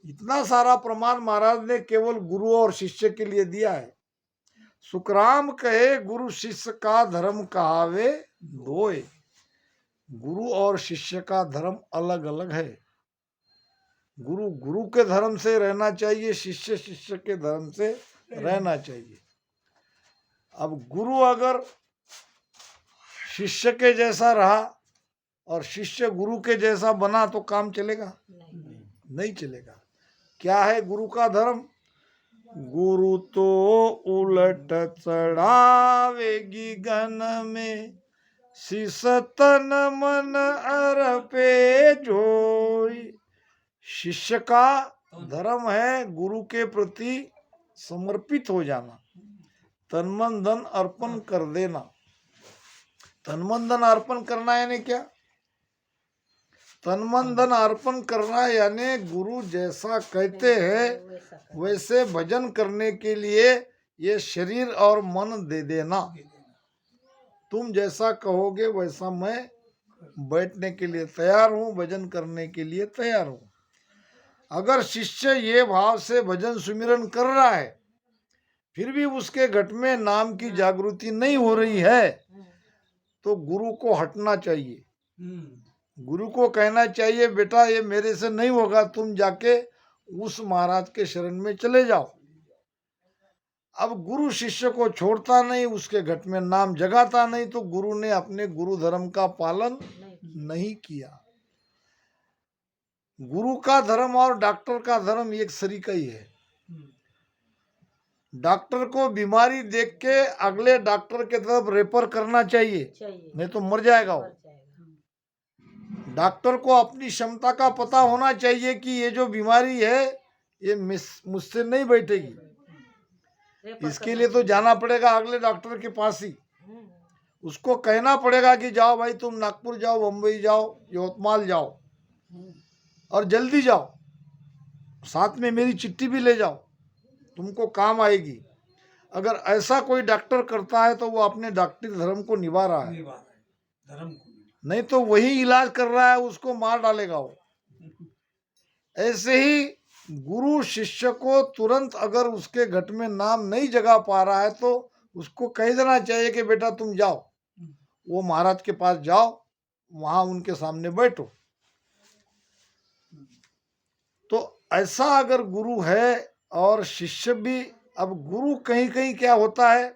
इतना सारा प्रमाण महाराज ने केवल गुरु और शिष्य के लिए दिया है। सुखराम कहे गुरु शिष्य का धर्म कहावे दोय। गुरु और शिष्य का धर्म अलग अलग है। गुरु गुरु के धर्म से रहना चाहिए, शिष्य शिष्य के धर्म से रहना चाहिए। अब गुरु अगर शिष्य के जैसा रहा और शिष्य गुरु के जैसा बना तो काम चलेगा? नहीं चलेगा। क्या है गुरु का धर्म? गुरु तो उलट चढ़ावेगी गन में, शिष्य तन मन अर्पे जोई। शिष्य का धर्म है गुरु के प्रति समर्पित हो जाना, तन मन धन अर्पण कर देना। तन मन धन अर्पण करना यानी क्या? तन मन धन अर्पण करना यानी गुरु जैसा कहते हैं वैसे भजन करने के लिए ये शरीर और मन दे देना। तुम जैसा कहोगे वैसा मैं बैठने के लिए तैयार हूँ, भजन करने के लिए तैयार हूँ। अगर शिष्य ये भाव से भजन सुमिरन कर रहा है फिर भी उसके घट में नाम की जागृति नहीं हो रही है तो गुरु को हटना चाहिए। गुरु को कहना चाहिए बेटा ये मेरे से नहीं होगा, तुम जाके उस महाराज के शरण में चले जाओ। अब गुरु शिष्य को छोड़ता नहीं, उसके घट में नाम जगाता नहीं तो गुरु ने अपने गुरु धर्म का पालन नहीं किया। गुरु का धर्म और डॉक्टर का धर्म एक सरीका ही है। डॉक्टर को बीमारी देख के अगले डॉक्टर के तरफ रेफर करना चाहिए, नहीं तो मर जाएगा वो। डॉक्टर को अपनी क्षमता का पता होना चाहिए कि ये जो बीमारी है ये मुझसे नहीं बैठेगी, इसके लिए तो जाना पड़ेगा अगले डॉक्टर के पास ही। उसको कहना पड़ेगा कि जाओ भाई तुम नागपुर जाओ, बम्बई जाओ, यवतमाल जाओ और जल्दी जाओ, साथ में मेरी चिट्ठी भी ले जाओ, तुमको काम आएगी। अगर ऐसा कोई डॉक्टर करता है तो वो अपने डॉक्टरी धर्म को निभा रहा है, नहीं तो वही इलाज कर रहा है उसको मार डालेगा वो। ऐसे ही गुरु शिष्य को तुरंत अगर उसके घट में नाम नहीं जगा पा रहा है तो उसको कह देना चाहिए कि बेटा तुम जाओ, वो महाराज के पास जाओ, वहां उनके सामने बैठो। तो ऐसा अगर गुरु है और शिष्य भी, अब गुरु कहीं कहीं क्या होता है,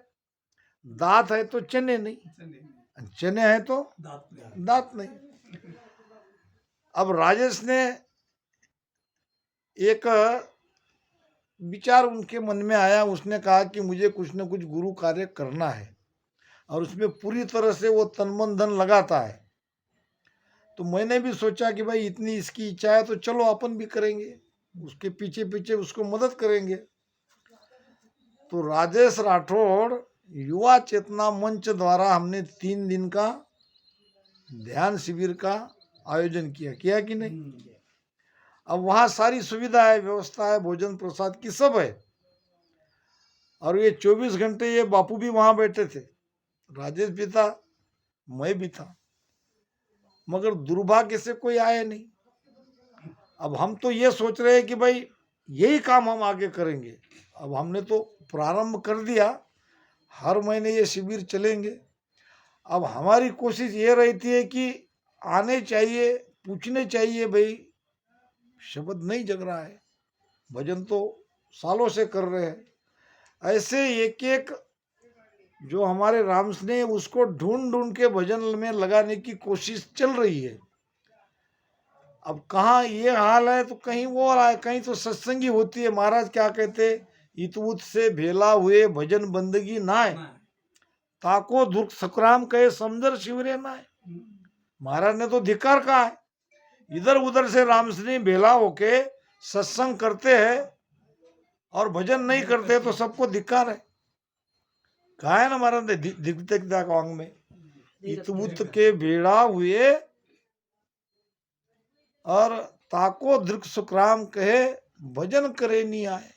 दांत है तो चने नहीं, चने है तो दांत नहीं। अब राजेश ने एक विचार उनके मन में आया, उसने कहा कि मुझे कुछ न कुछ गुरु कार्य करना है और उसमें पूरी तरह से वो तन मन धन लगाता है। तो मैंने भी सोचा कि भाई इतनी इसकी इच्छा है तो चलो अपन भी करेंगे, उसके पीछे पीछे उसको मदद करेंगे। तो राजेश राठौड़ युवा चेतना मंच द्वारा हमने 3 दिन का ध्यान शिविर का आयोजन किया कि नहीं? अब वहाँ सारी सुविधा है, व्यवस्था है, भोजन प्रसाद की सब है और ये 24 घंटे ये बापू भी वहाँ बैठे थे, राजेश भी था, मैं भी था, मगर दुर्भाग्य से कोई आया नहीं। अब हम तो ये सोच रहे हैं कि भाई यही काम हम आगे करेंगे। अब हमने तो प्रारंभ कर दिया, हर महीने ये शिविर चलेंगे। अब हमारी कोशिश ये रहती है कि आने चाहिए, पूछने चाहिए भाई शब्द नहीं जग रहा है, भजन तो सालों से कर रहे हैं। ऐसे एक एक जो हमारे राम ने उसको ढूंढ ढूंढ के भजन में लगाने की कोशिश चल रही है। अब कहाँ ये हाल है तो कहीं वो हाल है, कहीं तो सत्संगी होती है। महाराज क्या कहते, इत उत से भेला हुए भजन बंदगी नाय, ताको दुर्ग सकुराम कहे समझर शिवरे नाय। महाराज ने तो धिक्कार कहा है, इधर उधर से रामश्री भेला होके सत्संग करते हैं और भजन नहीं करते तो सबको धिक्कार है। कहा है ना महाराज ने दिग्विजय वांग में, इत उत के भेड़ा हुए और ताको दृक सुखराम कहे भजन करे नहीं आए।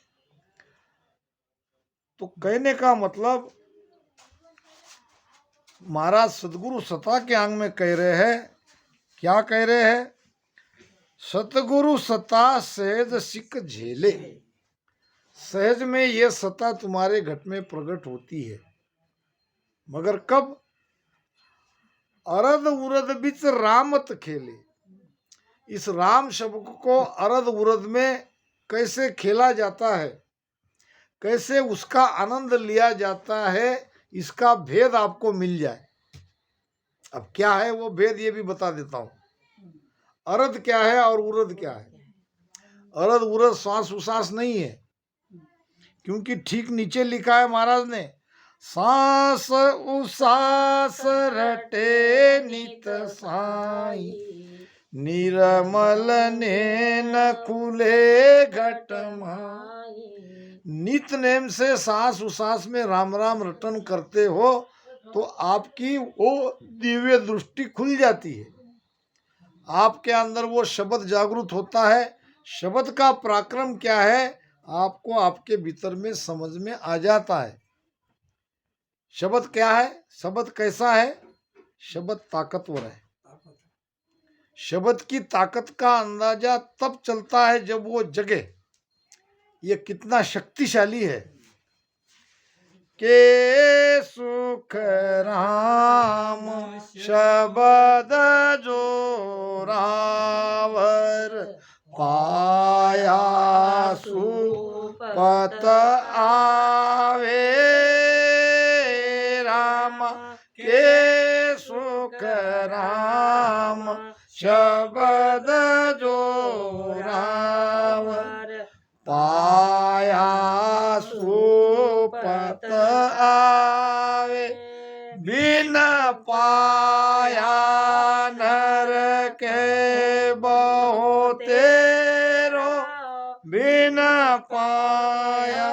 तो कहने का मतलब महाराज सदगुरु सता के अंग में कह रहे हैं, क्या कह रहे हैं सतगुरु सता सहज सिक झेले। सहज में यह सता तुम्हारे घट में प्रकट होती है, मगर कब? अरद उरद बिच रामत खेले। इस राम शब्द को अरद उरद में कैसे खेला जाता है, कैसे उसका आनंद लिया जाता है, इसका भेद आपको मिल जाए। अब क्या है वो भेद, ये भी बता देता हूं। अरद क्या है और उरद क्या है? अरद उरद श्वास उसास नहीं है, क्योंकि ठीक नीचे लिखा है महाराज ने, सांस उसास रटे नित साई, निर्मल नैन खुले घट माई। नित नेम से सांस उसास में राम राम रटन करते हो तो आपकी वो दिव्य दृष्टि खुल जाती है, आपके अंदर वो शब्द जागृत होता है। शब्द का पराक्रम क्या है आपको आपके भीतर में समझ में आ जाता है। शब्द क्या है, शब्द कैसा है? शब्द ताकतवर है। शब्द की ताकत का अंदाजा तब चलता है जब वो जगे, ये कितना शक्तिशाली है। के सुख राम शब्द जो रावर, पाया सुपत आवे राम। के सुख राम शब्द जो रावर, पाया सुपत आवे। बिन पाया नर के बहु तेरो, बिन पाया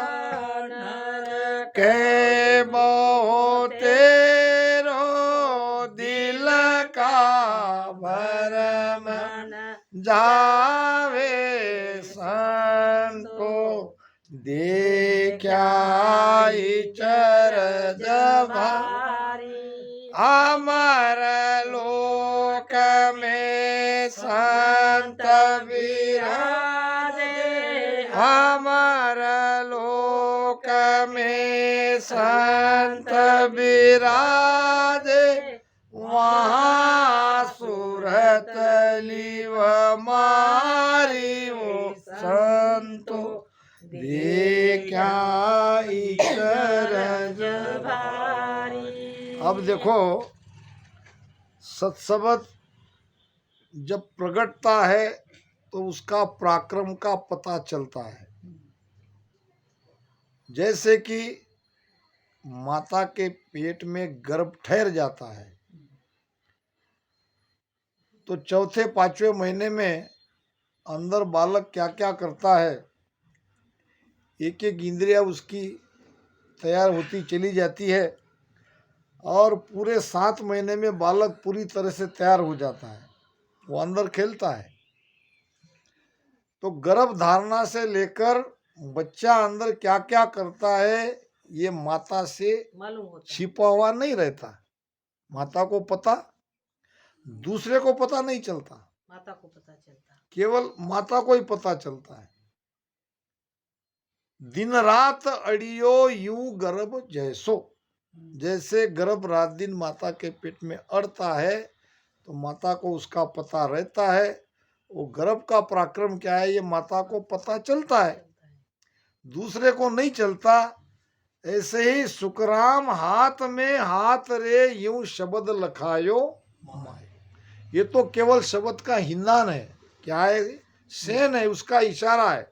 नर के बहु तेरो, दिल का भरम जावे संतो, देखा चरज भारी। अमर लोक में संत विराजे, अमर लोक में संत विराजे, वहाँ सुरत लिव मारी वो संतो, देखा चरज भारी। अब देखो, सत्सबद जब प्रगटता है तो उसका पराक्रम का पता चलता है। जैसे कि माता के पेट में गर्भ ठहर जाता है तो चौथे पांचवें महीने में अंदर बालक क्या क्या करता है, एक एक इंद्रिया उसकी तैयार होती चली जाती है और पूरे 7 महीने में बालक पूरी तरह से तैयार हो जाता है, वो अंदर खेलता है। तो गर्भ धारणा से लेकर बच्चा अंदर क्या क्या करता है ये माता से छिपा हुआ नहीं रहता। माता को पता, दूसरे को पता नहीं चलता, माता को पता चलता, केवल माता को ही पता चलता है। दिन रात अड़ियो यूं गर्भ जैसो, जैसे गर्भ रात दिन माता के पेट में अड़ता है तो माता को उसका पता रहता है। वो गर्भ का पराक्रम क्या है ये माता को पता चलता है, दूसरे को नहीं चलता। ऐसे ही सुखराम हाथ में हाथ रे यूं शब्द लखायो माए, ये तो केवल शब्द का हिंदान है। क्या है? सेन है, उसका इशारा है।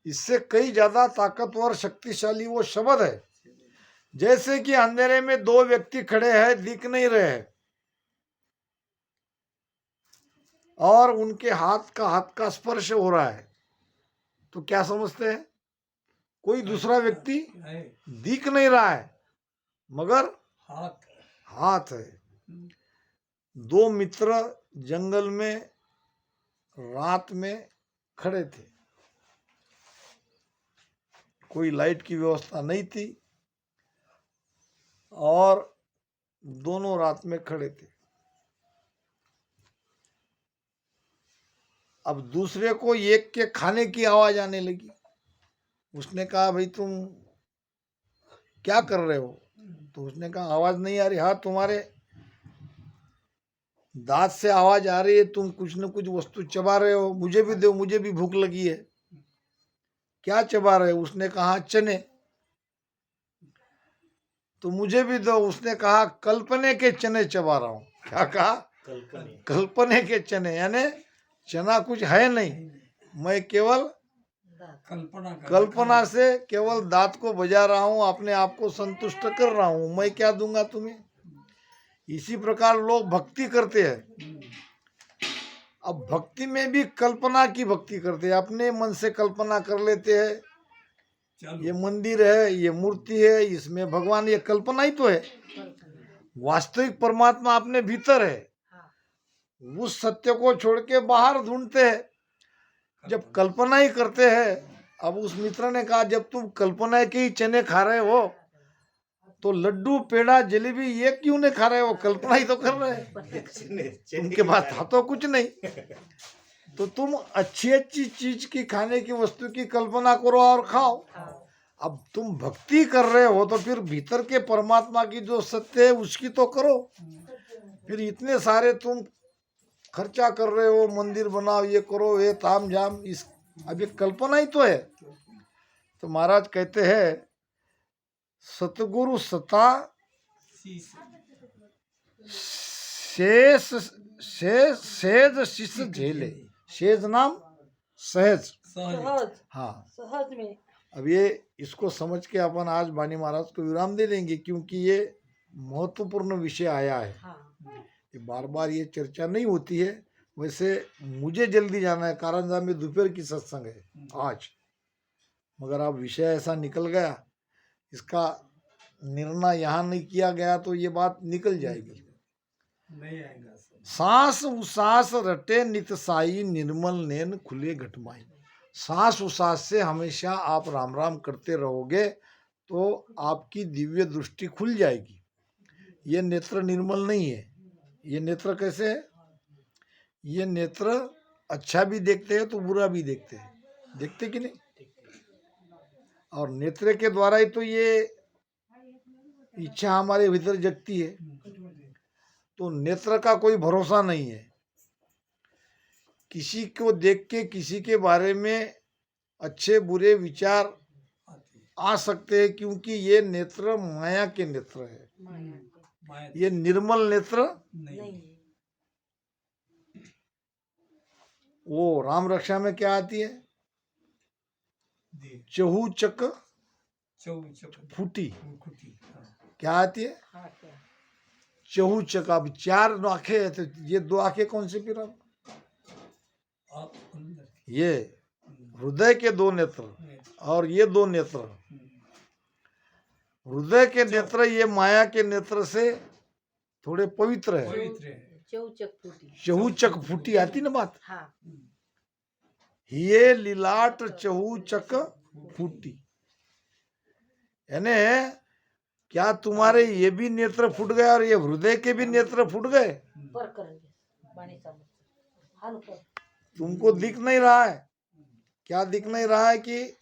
इससे कई ज्यादा ताकतवर शक्तिशाली वो शब्द है। जैसे कि अंधेरे में दो व्यक्ति खड़े हैं, दिख नहीं रहे और उनके हाथ का स्पर्श हो रहा है, तो क्या समझते हैं? कोई दूसरा व्यक्ति दिख नहीं रहा है मगर हाथ है। दो मित्र जंगल में रात में खड़े थे, कोई लाइट की व्यवस्था नहीं थी और दोनों रात में खड़े थे। अब दूसरे को एक के खाने की आवाज आने लगी। उसने कहा भाई तुम क्या कर रहे हो? तो उसने कहा आवाज नहीं आ रही। हाँ, तुम्हारे दांत से आवाज आ रही है, तुम कुछ न कुछ वस्तु चबा रहे हो, मुझे भी दो, मुझे भी भूख लगी है। क्या चबा रहे हो? उसने कहा चने। तो मुझे भी दो। उसने कहा कल्पने के चने चबा रहा हूं। क्या कहा? कल्पने के चने, यानी चना कुछ है नहीं, मैं केवल कल्पना से केवल दांत को बजा रहा हूं, अपने आप को संतुष्ट कर रहा हूं, मैं क्या दूंगा तुम्हें? इसी प्रकार लोग भक्ति करते हैं। अब भक्ति में भी कल्पना की भक्ति करते हैं, अपने मन से कल्पना कर लेते हैं, ये मंदिर है, ये मूर्ति है, इसमें भगवान, ये कल्पना ही तो है। वास्तविक परमात्मा अपने भीतर है। उस सत्य को छोड़ के बाहर ढूंढते हैं, जब कल्पना ही करते हैं। अब उस मित्र ने कहा जब तुम कल्पना के ही चने खा रहे हो तो लड्डू पेड़ा जलेबी ये क्यों नहीं खा रहे हो? कल्पना ही तो कर रहे हैं, उनके पास था तो कुछ नहीं। तो तुम अच्छी अच्छी चीज की, खाने की वस्तु की कल्पना करो और खाओ। अब तुम भक्ति कर रहे हो तो फिर भीतर के परमात्मा की जो सत्य है उसकी तो करो। फिर इतने सारे तुम खर्चा कर रहे हो, मंदिर बनाओ, ये करो, ये ताम झाम, इस अब ये कल्पना ही तो है। तो महाराज कहते हैं सतगुरु सता शेष शेष सेज शिष झेले। शेज नाम सहज। हाँ, सहज में। अब ये इसको समझ के अपन आज वाणी महाराज को विराम दे देंगे, क्योंकि ये महत्वपूर्ण विषय आया है। ये बार बार ये चर्चा नहीं होती है। वैसे मुझे जल्दी जाना है, कारंजा में दोपहर की सत्संग है आज, मगर अब विषय ऐसा निकल गया, इसका निर्णय यहाँ नहीं किया गया तो ये बात निकल जाएगी। नहीं आएगा। सांस उसास रटे नित साई, निर्मल नैन खुले घटमाई। सांस उसास से हमेशा आप राम राम करते रहोगे तो आपकी दिव्य दृष्टि खुल जाएगी। ये नेत्र निर्मल नहीं है। ये नेत्र कैसे है? ये नेत्र अच्छा भी देखते हैं तो बुरा भी देखते हैं, देखते कि नहीं? और नेत्र के द्वारा ही तो ये इच्छा हमारे भीतर जगती है। तो नेत्र का कोई भरोसा नहीं है। किसी को देख के किसी के बारे में अच्छे बुरे विचार आ सकते हैं, क्योंकि ये नेत्र माया के नेत्र है, ये निर्मल नेत्र नहीं। वो राम रक्षा में क्या आती है? चहूचक फूटी। क्या आती है? चहूचक। अब चार आंखें है तो ये दो आंखें कौन सी? फिर अब ये हृदय के दो नेत्र और ये दो नेत्र। हृदय के नेत्र ये माया के नेत्र से थोड़े पवित्र है। चहूचक फूटी आती ना बात। हाँ। ये लीलाट चहूचक फूटी, यानी क्या तुम्हारे ये भी नेत्र फूट गए और ये हृदय के भी नेत्र फूट गए? तुमको दिख नहीं रहा है? क्या दिख नहीं रहा है? कि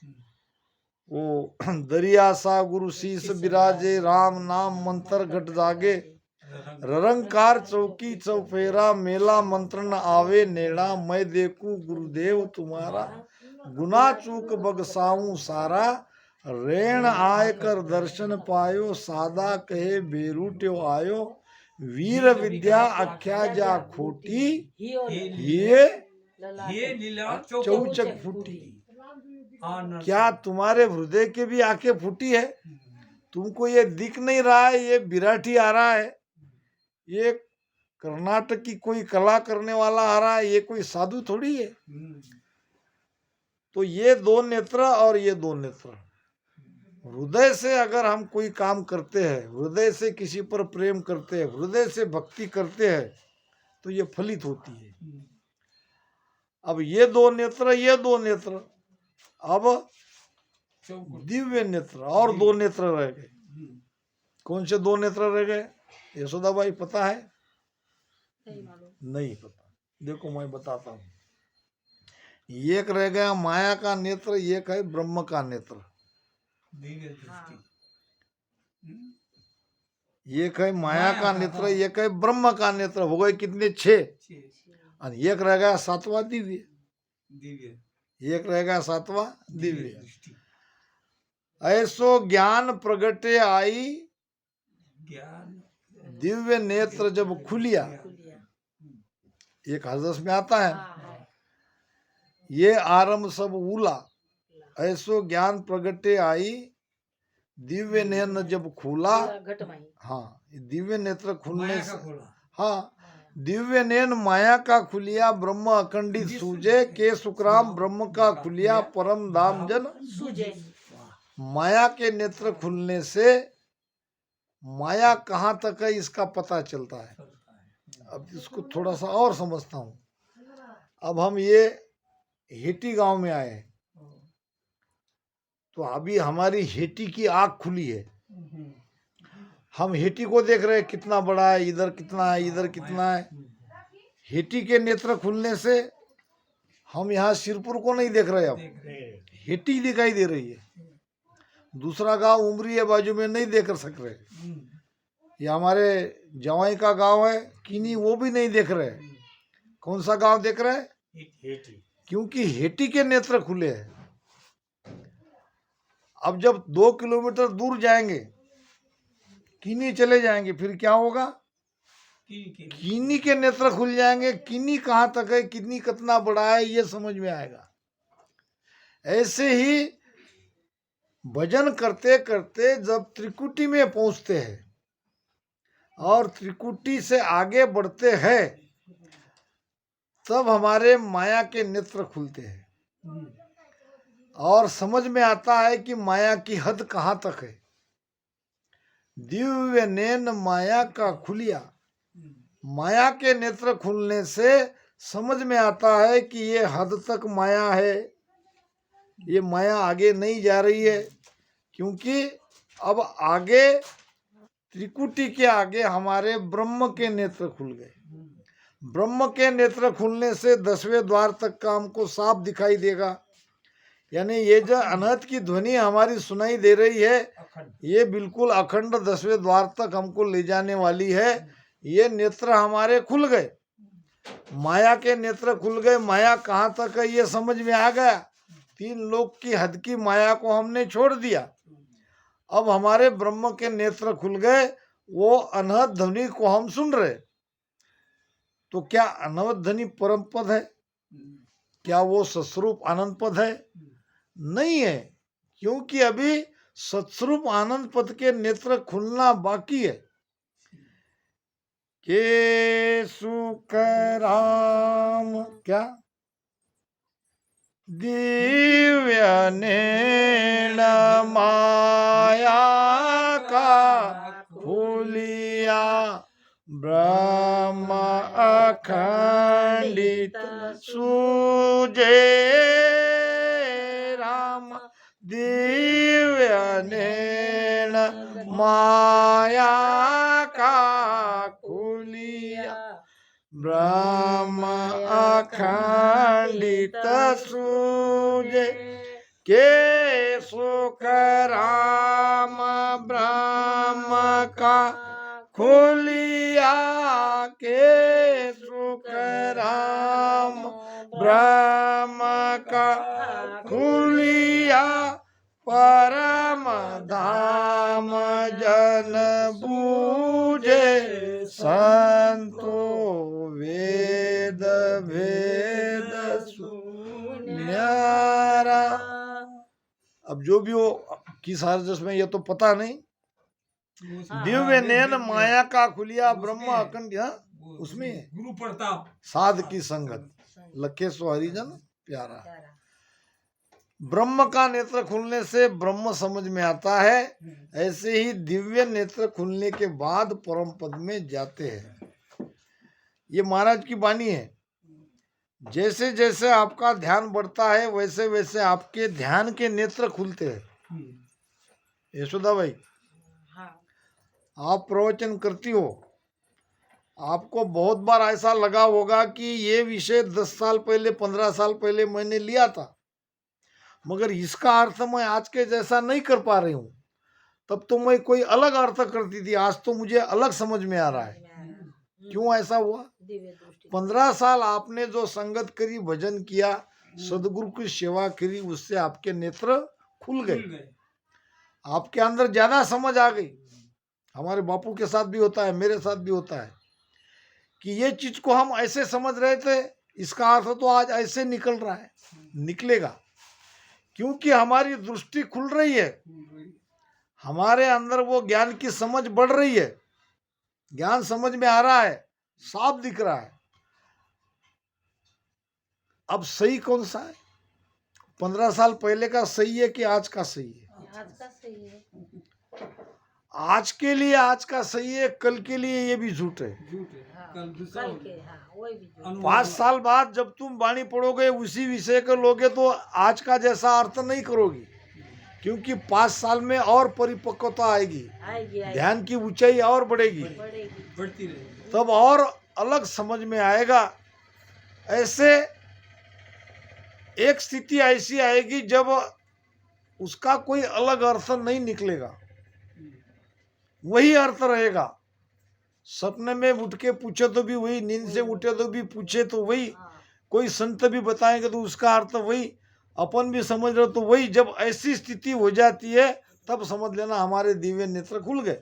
वो दरिया सा गुरु शीस विराजे, राम नाम मंत्र घट जागे, ररंकार चौकी चौफेरा, मेला मंत्र न आवे नेड़ा, मैं देखूं गुरुदेव तुम्हारा, गुना चूक बगसाऊं सारा, रेण आय कर दर्शन पायो, सादा कहे बेरूट्यो आयो, वीर विद्या अख्या जा खोटी, ये चौचक फूटी। क्या तुम्हारे हृदय के भी आंखें फूटी है? तुमको ये दिख नहीं रहा है? ये विराटी आ रहा है, ये कर्नाटक की कोई कला करने वाला आ रहा है, ये कोई साधु थोड़ी है। तो ये दो नेत्र और ये दो नेत्र, हृदय से अगर हम कोई काम करते हैं, हृदय से किसी पर प्रेम करते हैं, हृदय से भक्ति करते हैं तो ये फलित होती है। अब ये दो नेत्र, ये दो नेत्र, अब दिव्य नेत्र और दो नेत्र रह गए। कौन से दो नेत्र रह गए? यशोदा बाई पता है? नहीं पता। देखो मैं बताता हूँ। एक रह गया माया का नेत्र, एक है ब्रह्म का नेत्र। दिव्य दृष्टि। एक है माया माया का का, नेत्र, हाँ। एक है ब्रह्म का नेत्र। हो गए कितने? 6। छे। और एक रह गया 7वां दिव्य। दिव्य एक रह गया 7वां दिव्य दिव्य। दृष्टि। ऐसो ज्ञान प्रगटे आई, ज्ञान दिव्य नेत्र जब खुलिया। एक हदस में आता है, ये आरंभ सब उला। ऐसो ज्ञान प्रगटे आई, दिव्य नेत्र जब खुला। हाँ, दिव्य नेत्र खुलने माया से, का खोला। हाँ, दिव्य नैन माया का खुलिया, ब्रह्म अखंडित सूझे। के सुखराम ब्रह्म का खुलिया, परम धाम जन सूझे। माया के नेत्र खुलने से माया कहाँ तक है इसका पता चलता है। अब इसको थोड़ा सा और समझता हूँ। अब हम ये हेटी गांव में आए हैं, तो अभी हमारी हेटी की आँख खुली है। हम हेटी को देख रहे हैं कितना बड़ा है, इधर कितना है, इधर कितना है। हेटी के नेत्र खुलने से हम यहाँ सिरपुर को नहीं देख रहे, अब हेटी दिखाई दे रही है। दूसरा गांव उमरी है बाजू में, नहीं देख सक रहे। ये हमारे जवाई का गांव है किनी, वो भी नहीं देख रहे। कौन सा गांव देख रहे हैं? क्योंकि हेटी के नेत्र खुले हैं। अब जब 2 किलोमीटर दूर जाएंगे, किनी चले जाएंगे, फिर क्या होगा? किन्नी के नेत्र खुल जाएंगे। किन्नी कहाँ तक है, किन्नी कितना बड़ा है, ये समझ में आएगा। ऐसे ही भजन करते करते जब त्रिकुटी में पहुंचते हैं और त्रिकुटी से आगे बढ़ते हैं, तब हमारे माया के नेत्र खुलते हैं और समझ में आता है कि माया की हद कहाँ तक है। दिव्य नैन माया का खुलिया, माया के नेत्र खुलने से समझ में आता है कि ये हद तक माया है, ये माया आगे नहीं जा रही है। क्योंकि अब आगे त्रिकुटी के आगे हमारे ब्रह्म के नेत्र खुल गए। ब्रह्म के नेत्र खुलने से 10वें द्वार तक का हमको साफ दिखाई देगा। यानी ये जो अनहद की ध्वनि हमारी सुनाई दे रही है, ये बिल्कुल अखंड 10वें द्वार तक हमको ले जाने वाली है। ये नेत्र हमारे खुल गए, माया के नेत्र खुल गए। माया कहाँ तक है ये समझ में आ गया। 3 लोक की हद की माया को हमने छोड़ दिया। अब हमारे ब्रह्म के नेत्र खुल गए, वो अनहद ध्वनि को हम सुन रहे। तो क्या अनहद ध्वनि परम पद है? क्या वो सत्स्वरूप आनंद पद है? नहीं है, क्योंकि अभी सत्स्वरूप आनंद पद के नेत्र खुलना बाकी है। के सुख राम क्या दिव्य नैन माया का खुलिया, ब्रह्म अखंडित सूझे। राम दिव्य नैन माया का खुलिया, ब्रह्म अखंडित सूझे। के सुख राम ब्रह्म का खुलिया, के सुख राम ब्रह्म का खुलिया, परम धाम जन बूझे। संतो वेद भेद सुन्यारा। अब जो भी हो किस हरजस में ये तो पता नहीं। दिव्य नैन माया का खुलिया, ब्रह्म अखंड, उसमें है। गुरु प्रताप साध की संगत, लखेश्वर हरिजन प्यारा। ब्रह्म का नेत्र खुलने से ब्रह्म समझ में आता है। ऐसे ही दिव्य नेत्र खुलने के बाद परम पद में जाते हैं। ये महाराज की वाणी है। जैसे जैसे आपका ध्यान बढ़ता है, वैसे वैसे आपके ध्यान के नेत्र खुलते हैं। यशोदा भाई, आप प्रवचन करती हो आपको बहुत बार ऐसा लगा होगा कि ये विषय 10 साल पहले 15 साल पहले मैंने लिया था, मगर इसका अर्थ मैं आज के जैसा नहीं कर पा रही हूँ। तब तो मैं कोई अलग अर्थ करती थी, आज तो मुझे अलग समझ में आ रहा है। क्यों ऐसा हुआ? 15 साल आपने जो संगत करी, भजन किया, सदगुरु की सेवा करी, उससे आपके नेत्र खुल खुल गए, गए। आपके अंदर ज्यादा समझ आ गई। हमारे बापू के साथ भी होता है, मेरे साथ भी होता है कि ये चीज को हम ऐसे समझ रहे थे, इसका अर्थ तो आज ऐसे निकल रहा है, निकलेगा, क्योंकि हमारी दृष्टि खुल रही है, हमारे अंदर वो ज्ञान की समझ बढ़ रही है, ज्ञान समझ में आ रहा है, साफ दिख रहा है। अब सही कौन सा है? 15 साल पहले का सही है कि आज का सही है? आज का सही है। आज के लिए आज का सही है, कल के लिए ये भी झूठ है। झूठ है। हाँ, कल दूसरा कल हो के, गया। हाँ, वही भी जो। अनुभव 5 हुआ। साल बाद जब तुम वाणी पढ़ोगे, उसी विषय को लोगे, तो आज का जैसा अर्थ नहीं करोगी, क्योंकि 5 साल में और परिपक्वता आएगी, आएगी आएगी, ध्यान की ऊंचाई और बढ़ेगी, बढ़ेगी। बढ़ती रहेगी। तब और अलग समझ में आएगा। ऐसे एक स्थिति ऐसी आएगी जब उसका कोई अलग अर्थ नहीं निकलेगा, वही अर्थ रहेगा। सपने में उठ के पूछे तो भी वही, नींद से उठे तो भी पूछे तो वही, हाँ, कोई संत भी बताएंगे तो उसका अर्थ वही, अपन भी समझ रहे तो वही। जब ऐसी स्थिति हो जाती है तब समझ लेना हमारे दिव्य नेत्र खुल गए,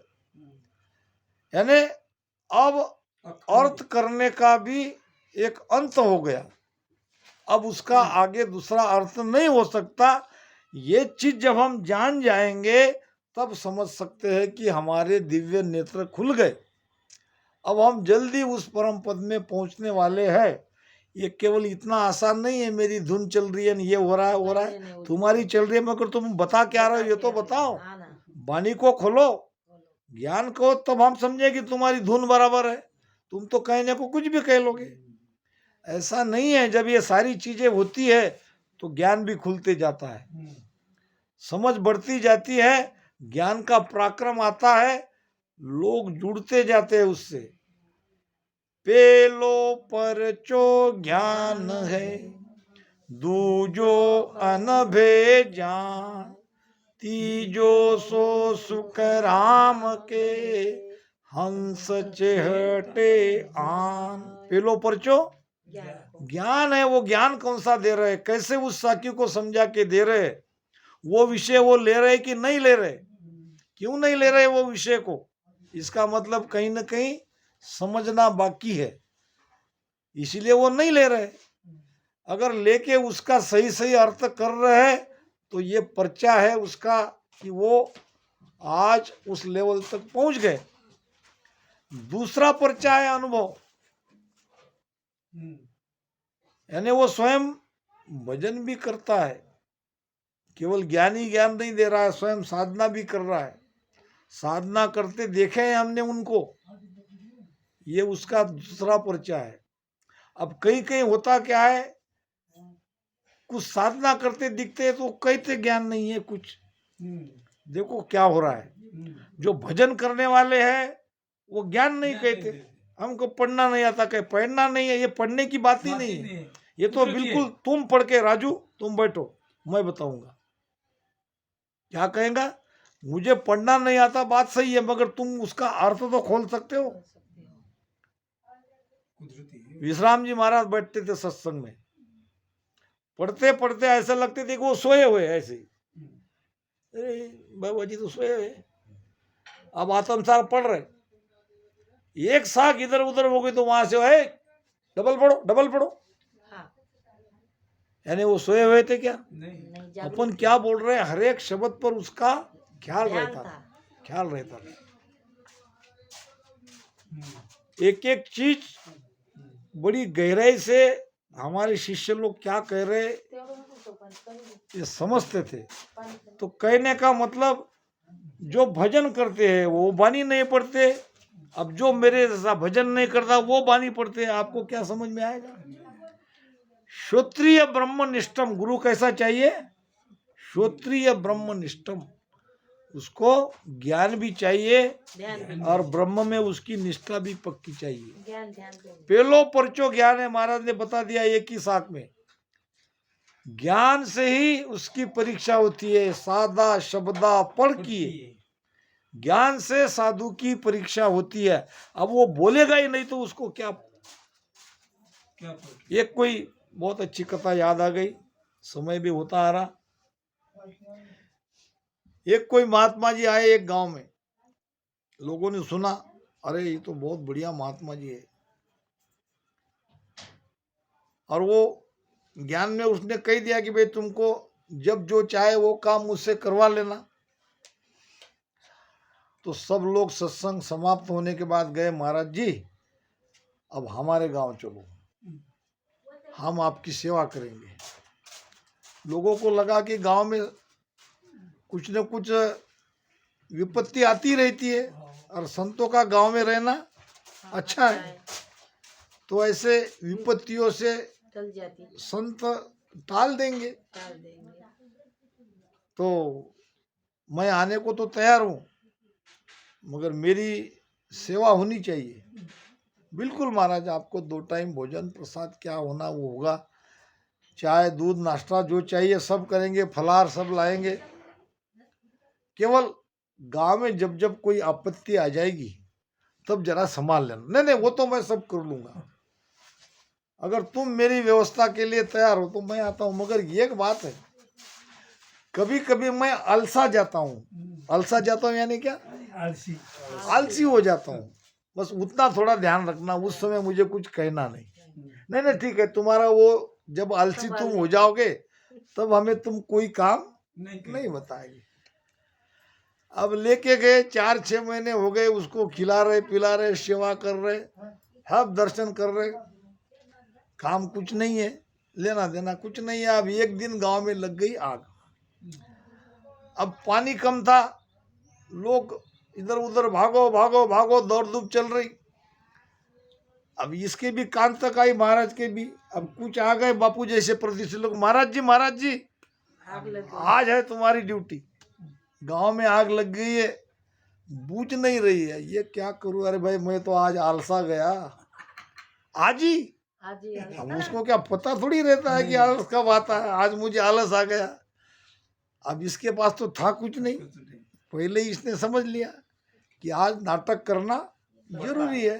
यानी अब अर्थ करने का भी एक अंत हो गया, अब उसका आगे दूसरा अर्थ नहीं हो सकता। ये चीज जब हम जान जाएंगे तब समझ सकते हैं कि हमारे दिव्य नेत्र खुल गए, अब हम जल्दी उस परम पद में पहुंचने वाले हैं। ये केवल इतना आसान नहीं है, मेरी धुन चल रही है, ये हो रहा है, हो रहा नहीं, है, नहीं, तुम्हारी चल रही है, मगर तुम बता क्या रहे हो ये तो बताओ। हाँ ना, वाणी को खोलो, ज्ञान को, तब हम समझे कि तुम्हारी धुन बराबर है। तुम तो कहने को कुछ भी कह लोगे, ऐसा नहीं है। जब ये सारी चीजें होती है तो ज्ञान भी खुलते जाता है, समझ बढ़ती जाती है, ज्ञान का पराक्रम आता है, लोग जुड़ते जाते हैं उससे। पेलो परचो ज्ञान है, दूजो अनभे जान, तीजो सो सुख राम के, हंस चेहटे आन। पेलो परचो ज्ञान को। ज्ञान है, वो ज्ञान कौन सा दे रहे, कैसे उस साकी को समझा के दे रहे, वो विषय वो ले रहे कि नहीं ले रहे, क्यों नहीं ले रहे वो विषय को, इसका मतलब कहीं ना कहीं समझना बाकी है, इसीलिए वो नहीं ले रहे। अगर लेके उसका सही सही अर्थ कर रहे हैं तो ये पर्चा है उसका कि वो आज उस लेवल तक पहुंच गए। दूसरा पर्चा है अनुभव, यानी वो स्वयं भजन भी करता है, केवल ज्ञानी ज्ञान नहीं दे रहा है, स्वयं साधना भी कर रहा है, साधना करते देखे हैं हमने उनको, ये उसका दूसरा पर्चा है। अब कहीं कहीं होता क्या है, कुछ साधना करते दिखते हैं तो कहते ज्ञान नहीं है कुछ। देखो क्या हो रहा है, जो भजन करने वाले हैं वो ज्ञान नहीं कहते, हमको पढ़ना नहीं आता, कहे पढ़ना नहीं है, ये पढ़ने की बात ही नहीं है, ये तो बिल्कुल तुम पढ़ के राजू तुम बैठो मैं बताऊंगा। क्या कहेगा, मुझे पढ़ना नहीं आता, बात सही है, मगर तुम उसका अर्थ तो खोल सकते हो। विश्राम जी महाराज बैठते थे सत्संग में, पढ़ते पढ़ते ऐसा लगते थे कि वो सोए हुए ऐसे ही, अरे बाबा जी तो सोए हुए, अब आत्मसार पढ़ रहे, एक साख इधर उधर हो गई तो वहां से है डबल पढ़ो डबल पढ़ो, हाँ, यानी वो सोए हुए थे क्या? नहीं, अपन क्या बोल रहे हैं, हर एक शब्द पर उसका ख्याल ध्यान रहता, था। ख्याल रहता था, एक एक चीज बड़ी गहराई से हमारे शिष्य लोग क्या कह रहे ये समझते थे। तो कहने का मतलब जो भजन करते हैं वो वाणी नहीं पढ़ते, अब जो मेरे जैसा भजन नहीं करता वो वाणी पढ़ते हैं, आपको क्या समझ में आएगा? श्रोत्रिय ब्रह्मनिष्ठम गुरु कैसा चाहिए? श्रोत्रिय ब्रह्मनिष्ठम, उसको ज्ञान भी चाहिए ध्यान और ब्रह्म में उसकी निष्ठा भी पक्की चाहिए। ध्यान ध्यान देंगे। पहलो परचो ज्ञान है, महाराज ने बता दिया एक ही साथ में। ज्ञान से ही उसकी परीक्षा होती है, सादा शब्दा पढ़ की। ज्ञान से साधु की परीक्षा होती है। अब वो बोलेगा ही नहीं तो उसको क्या। क्या पढ़ एक कोई बहुत अच्छी कथा याद आ गई, समय भी होता आ रहा। एक कोई महात्मा जी आए एक गांव में, लोगों ने सुना, अरे ये तो बहुत बढ़िया महात्मा जी है। और वो ज्ञान में उसने कह दिया कि भाई तुमको जब जो चाहे वो काम मुझसे करवा लेना। तो सब लोग सत्संग समाप्त होने के बाद गए, महाराज जी अब हमारे गांव चलो, हम आपकी सेवा करेंगे। लोगों को लगा कि गांव में कुछ न कुछ विपत्ति आती रहती है और संतों का गांव में रहना अच्छा है। तो ऐसे विपत्तियों से चल जाती संत टाल देंगे। टाल देंगे। तो मैं आने को तो तैयार हूँ, मगर मेरी सेवा होनी चाहिए। बिल्कुल महाराज, आपको 2 टाइम भोजन प्रसाद क्या होना वो होगा, चाय दूध नाश्ता जो चाहिए सब करेंगे, फलाहार सब लाएंगे। केवल गांव में जब जब कोई आपत्ति आ जाएगी तब जरा संभाल लेना। नहीं नहीं, वो तो मैं सब कर लूंगा, अगर तुम मेरी व्यवस्था के लिए तैयार हो तो मैं आता हूँ। मगर एक बात है, कभी कभी मैं अलसा जाता हूँ। अलसा जाता हूँ यानी क्या, आलसी आलसी हो जाता हूँ। बस उतना थोड़ा ध्यान रखना, उस समय मुझे कुछ कहना नहीं। नहीं नहीं ठीक है, तुम्हारा वो जब आलसी तुम हो जाओगे तब हमें तुम कोई काम नहीं बताएंगे। अब लेके गए, 4-6 महीने हो गए, उसको खिला रहे पिला रहे, सेवा कर रहे, सब दर्शन कर रहे, काम कुछ नहीं है, लेना देना कुछ नहीं है। अब एक दिन गांव में लग गई आग। अब पानी कम था, लोग इधर उधर भागो भागो भागो, दौड़ धूप चल रही। अब इसके भी कान तक आई, महाराज के भी। अब कुछ आ गए बापू जैसे प्रतिष्ठित लोग, महाराज जी आग लग गई। आज है तुम्हारी ड्यूटी। गांव में आग लग गई है, बूझ नहीं रही है, ये क्या करूं। अरे भाई मैं तो आज आलसा गया आज ही। आज ही अब उसको क्या पता थोड़ी रहता है कि आलस कब आता है। आज मुझे आलस आ गया। अब इसके पास तो था कुछ नहीं, पहले ही इसने समझ लिया कि आज नाटक करना जरूरी है।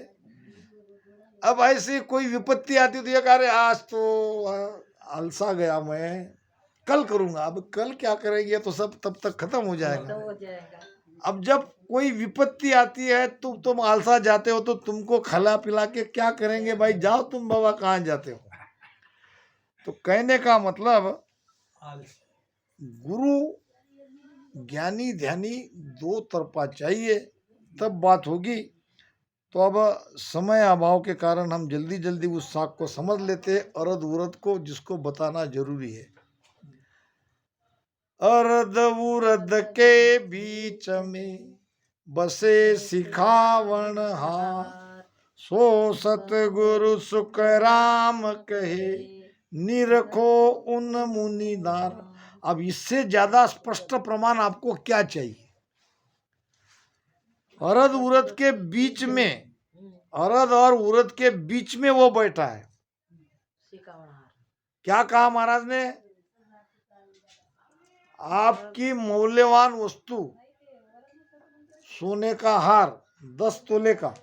अब ऐसे कोई विपत्ति आती तो ये कह रहे आज तो आलसा गया, मैं कल करूंगा। अब कल क्या करेंगे, तो सब तब तक खत्म हो जाएगा। तो हो जाएगा। अब जब कोई विपत्ति आती है तो तुम आलसा जाते हो, तो तुमको खिला पिला के क्या करेंगे भाई, जाओ तुम बाबा कहाँ जाते हो। तो कहने का मतलब, गुरु ज्ञानी ध्यानी 2 तरफा चाहिए, तब बात होगी। तो अब समय अभाव के कारण हम जल्दी जल्दी उस साख को समझ लेते, अरद उरद को, जिसको बताना जरूरी है। अरद उरद के बीच में बसे सिखावन हार, सो सतगुरु सुख राम कहे, निरखो उन मुनिदार। अब इससे ज्यादा स्पष्ट प्रमाण आपको क्या चाहिए। अरद उरद के बीच में, अरद और उरद के बीच में वो बैठा है। क्या कहा महाराज ने, आपकी मूल्यवान वस्तु सोने का हार 10 तोले का,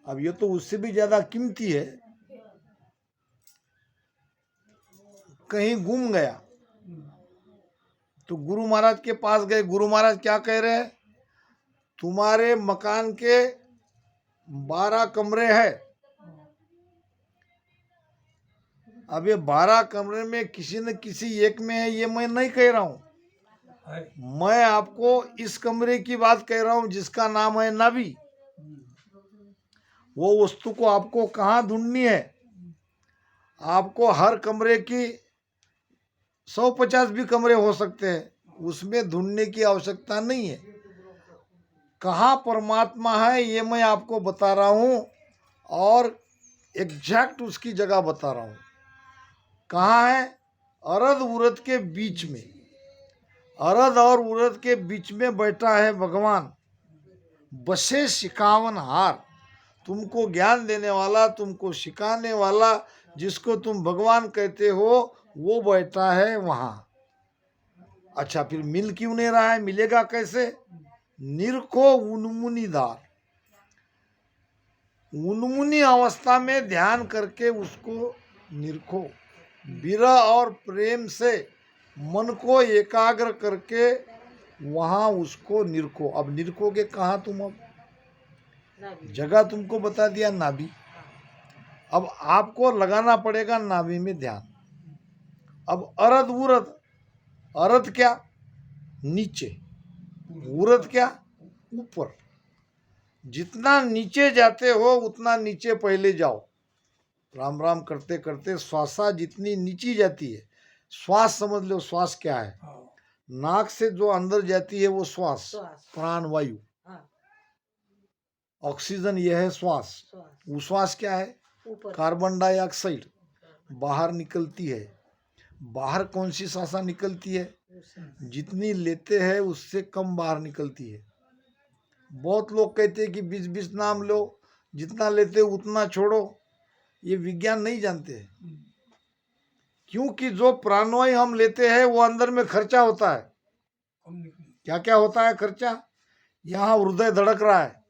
अब ये तो उससे भी ज्यादा कीमती है, कहीं गुम गया तो गुरु महाराज के पास गए। गुरु महाराज क्या कह रहे हैं, तुम्हारे मकान के 12 कमरे हैं। अब ये 12 कमरे में किसी न किसी एक में है, ये मैं नहीं कह रहा हूं। मैं आपको इस कमरे की बात कह रहा हूं जिसका नाम है नाभि। वो वस्तु को आपको कहाँ ढूंढनी है। आपको हर कमरे की 150 भी कमरे हो सकते हैं, उसमें ढूंढने की आवश्यकता नहीं है। कहाँ परमात्मा है ये मैं आपको बता रहा हूँ, और एग्जैक्ट उसकी जगह बता रहा हूँ। कहाँ है, अरद उरद के बीच में। अरद और उरद के बीच में बैठा है भगवान, बसे सिखावन हार। तुमको ज्ञान देने वाला, तुमको सिखाने वाला, जिसको तुम भगवान कहते हो, वो बैठा है वहां। अच्छा, फिर मिल क्यों नहीं रहा है? मिलेगा कैसे? निरखो उन्मुनिदार। उन्मुनी अवस्था में ध्यान करके उसको निरखो। विरह और प्रेम से मन को एकाग्र करके वहां उसको निरखो। अब निरखोगे कहाँ तुम? अब नाभि। जगह तुमको बता दिया, नाभि। अब आपको लगाना पड़ेगा नाभि में ध्यान। अब अरद उरद, अरद क्या? नीचे, उरद क्या? ऊपर। जितना नीचे जाते हो उतना नीचे पहले जाओ। राम राम करते करते श्वासा जितनी नीचे जाती है, श्वास समझ लो, श्वास क्या है? हाँ, नाक से जो अंदर जाती है वो श्वास, श्वास। प्राण वायु। हाँ, ऑक्सीजन यह है श्वास। श्वास। वो श्वास क्या है? ऊपर। कार्बन डाइऑक्साइड बाहर निकलती है। बाहर कौन सी श्वासा निकलती है? जितनी लेते हैं उससे कम बाहर निकलती है। बहुत लोग कहते हैं कि 20-20 नाम लो, जितना लेते हो उतना छोड़ो। ये विज्ञान नहीं जानते हैं, क्योंकि जो प्राणवायु हम लेते हैं वो अंदर में खर्चा होता है। कम निकली क्या क्या होता है खर्चा? यहाँ हृदय धड़क रहा है,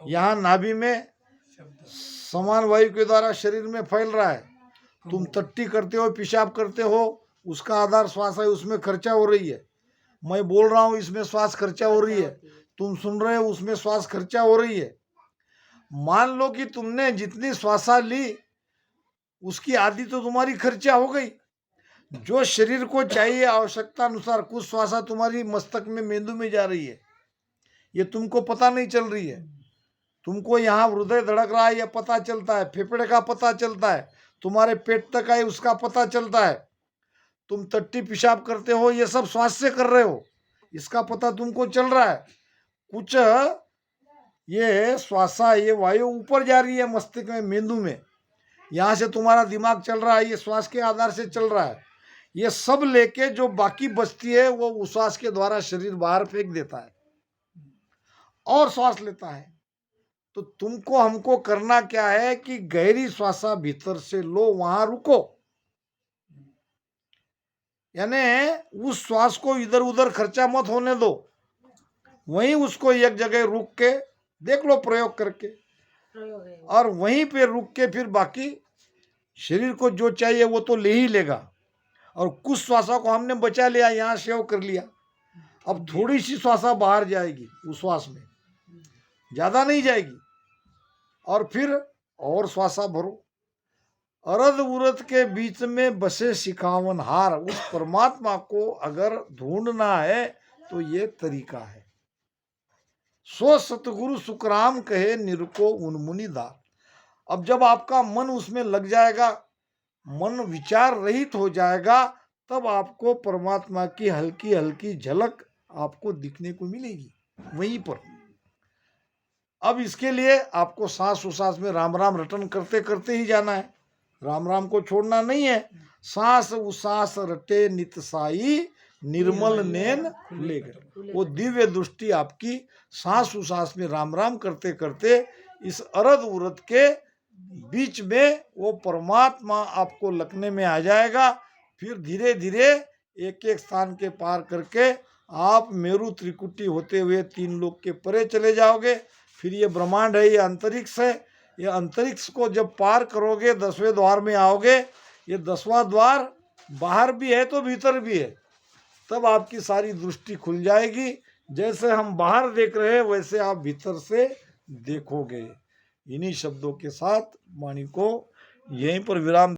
यहाँ नाभि में शब्द समान वायु के द्वारा शरीर में फैल रहा है। तुम टट्टी करते हो, पेशाब करते हो, उसका आधार श्वास है, उसमें खर्चा हो रही है। मैं बोल रहा हूँ, इसमें श्वास खर्चा हो रही है। तुम सुन रहे हो, उसमें श्वास खर्चा हो रही है। मान लो कि तुमने जितनी श्वासा ली उसकी आधी तो तुम्हारी खर्चा हो गई। जो शरीर को चाहिए आवश्यकता अनुसार कुछ श्वासा तुम्हारी मस्तक में, मेंदू में जा रही है, ये तुमको पता नहीं चल रही है। तुमको यहाँ हृदय धड़क रहा है यह पता चलता है, फेफड़े का पता चलता है, तुम्हारे पेट तक आए उसका पता चलता है। तुम टट्टी पेशाब करते हो, ये सब श्वास से कर रहे हो, इसका पता तुमको चल रहा है। कुछ ये श्वासा, ये वायु ऊपर जा रही है मस्तिष्क में, मेंदू में, यहाँ से तुम्हारा दिमाग चल रहा है, ये श्वास के आधार से चल रहा है। ये सब लेके जो बाकी बचती है वो उस श्वास के द्वारा शरीर बाहर फेंक देता है और श्वास लेता है। तो तुमको हमको करना क्या है कि गहरी श्वासा भीतर से लो, वहां रुको, यानी उस श्वास को इधर उधर खर्चा मत होने दो। वहीं उसको एक जगह रुक के देख लो, प्रयोग करके, प्रयोग है वो। और वहीं पे रुक के फिर बाकी शरीर को जो चाहिए वो तो ले ही लेगा। और कुछ श्वासों को हमने बचा लिया, यहाँ सेव कर लिया। अब थोड़ी सी श्वासा बाहर जाएगी उस श्वास में, ज्यादा नहीं जाएगी, और फिर और श्वासा भरो। अरद उरद के बीच में बसे सिखावन हार। उस परमात्मा को अगर ढूंढना है तो ये तरीका है। सो सतगुरु सुखराम कहे निरको उन्मुनि दार। अब जब आपका मन उसमें लग जाएगा, मन विचार रहित हो जाएगा, तब आपको परमात्मा की हल्की हल्की झलक आपको दिखने को मिलेगी वहीं पर। अब इसके लिए आपको सांस उसास में राम राम रटन करते करते ही जाना है, राम राम को छोड़ना नहीं है। सांस उसास रटे नित साई, निर्मल नैन खुले कर। वो दिव्य दृष्टि आपकी सांस उसास में राम राम करते करते इस अरद उरद के बीच में वो परमात्मा आपको लगने में आ जाएगा। फिर धीरे धीरे एक एक स्थान के पार करके आप मेरु त्रिकुटी होते हुए 3 लोक के परे चले जाओगे। फिर ये ब्रह्मांड है, ये अंतरिक्ष है। ये अंतरिक्ष को जब पार करोगे 10वें द्वार में आओगे। ये 10वां द्वार बाहर भी है तो भीतर भी है, तब आपकी सारी दृष्टि खुल जाएगी। जैसे हम बाहर देख रहे हैं वैसे आप भीतर से देखोगे। इन्हीं शब्दों के साथ वाणी को यहीं पर विराम